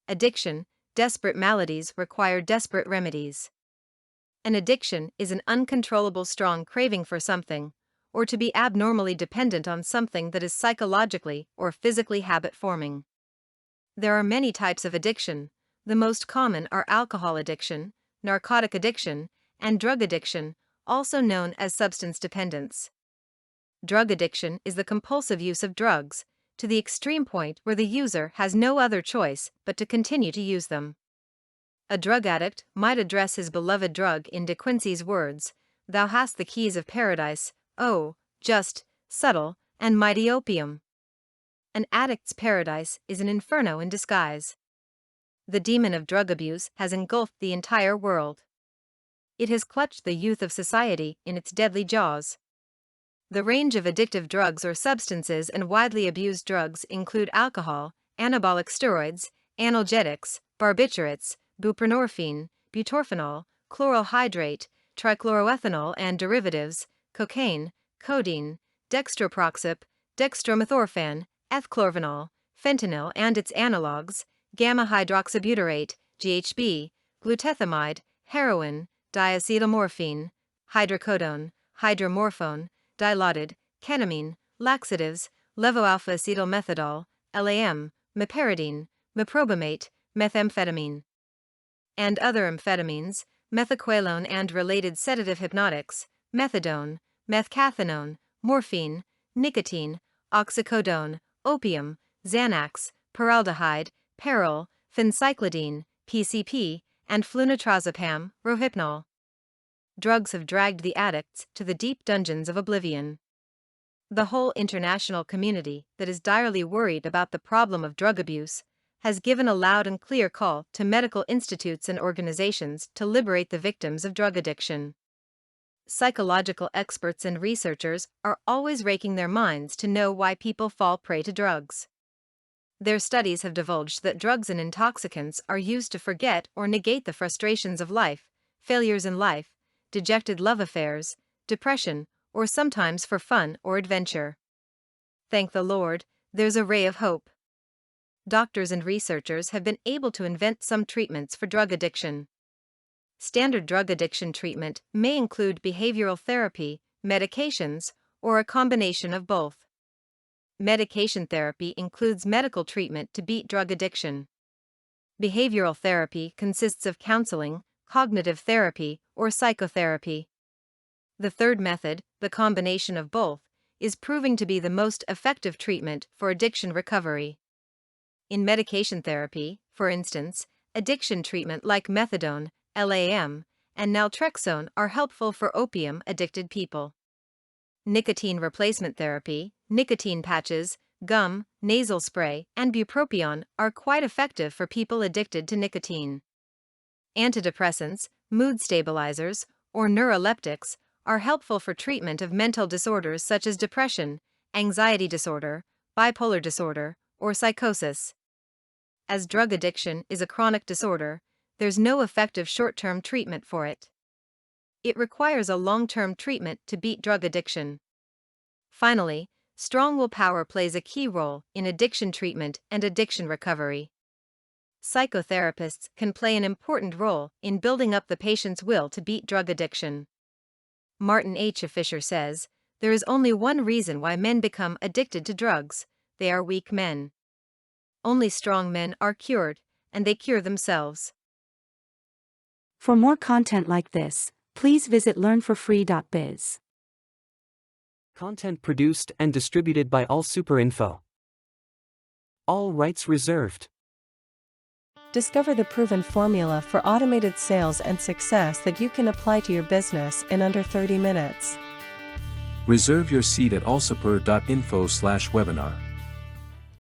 addiction, desperate maladies require desperate remedies. An addiction is an uncontrollable strong craving for something, or to be abnormally dependent on something that is psychologically or physically habit-forming. There are many types of addiction. The most common are alcohol addiction, narcotic addiction, and drug addiction, also known as substance dependence. Drug addiction is the compulsive use of drugs, to the extreme point where the user has no other choice but to continue to use them. A drug addict might address his beloved drug in De Quincey's words, "Thou hast the keys of paradise, oh, just, subtle, and mighty opium." An addict's paradise is an inferno in disguise. The demon of drug abuse has engulfed the entire world. It has clutched the youth of society in its deadly jaws. The range of addictive drugs or substances and widely abused drugs include alcohol, anabolic steroids, analgetics, barbiturates, buprenorphine, butorphanol, chloral hydrate, trichloroethanol and derivatives, cocaine, codeine, Dextroproxyp, Dextromethorphan, Ethchlorvynol, fentanyl and its analogs, Gamma-hydroxybutyrate, GHB, Glutethimide, Heroin, diacetylmorphine, hydrocodone, hydromorphone, dilaudid, ketamine, laxatives, Levo-alpha-acetylmethadol, LAM, meperidine, meprobamate, methamphetamine, and other amphetamines, methaqualone and related sedative-hypnotics, methadone, methcathinone, morphine, nicotine, oxycodone, opium, Xanax, paraldehyde, Peril, phencyclidine, PCP, and flunitrazepam, Rohypnol. Drugs have dragged the addicts to the deep dungeons of oblivion. The whole international community that is direly worried about the problem of drug abuse has given a loud and clear call to medical institutes and organizations to liberate the victims of drug addiction. Psychological experts and researchers are always raking their minds to know why people fall prey to drugs. Their studies have divulged that drugs and intoxicants are used to forget or negate the frustrations of life, failures in life, dejected love affairs, depression, or sometimes for fun or adventure. Thank the Lord, there's a ray of hope. Doctors and researchers have been able to invent some treatments for drug addiction. Standard drug addiction treatment may include behavioral therapy, medications, or a combination of both. Medication therapy includes medical treatment to beat drug addiction. Behavioral therapy consists of counseling, cognitive therapy, or psychotherapy. The third method, the combination of both, is proving to be the most effective treatment for addiction recovery. In medication therapy, for instance, addiction treatment like methadone, LAM, and naltrexone are helpful for opium-addicted people. Nicotine replacement therapy, nicotine patches, gum, nasal spray, and bupropion are quite effective for people addicted to nicotine. Antidepressants, mood stabilizers, or neuroleptics are helpful for treatment of mental disorders such as depression, anxiety disorder, bipolar disorder, or psychosis. As drug addiction is a chronic disorder, there's no effective short-term treatment for it. It requires a long-term treatment to beat drug addiction. Finally, strong willpower plays a key role in addiction treatment and addiction recovery. Psychotherapists can play an important role in building up the patient's will to beat drug addiction. Martin H. Fisher says, "There is only one reason why men become addicted to drugs: they are weak men. Only strong men are cured, and they cure themselves." For more content like this, please visit learnforfree.biz. Content produced and distributed by AllSuperInfo. All rights reserved. Discover the proven formula for automated sales and success that you can apply to your business in under 30 minutes. Reserve your seat at allsuper.info/webinar.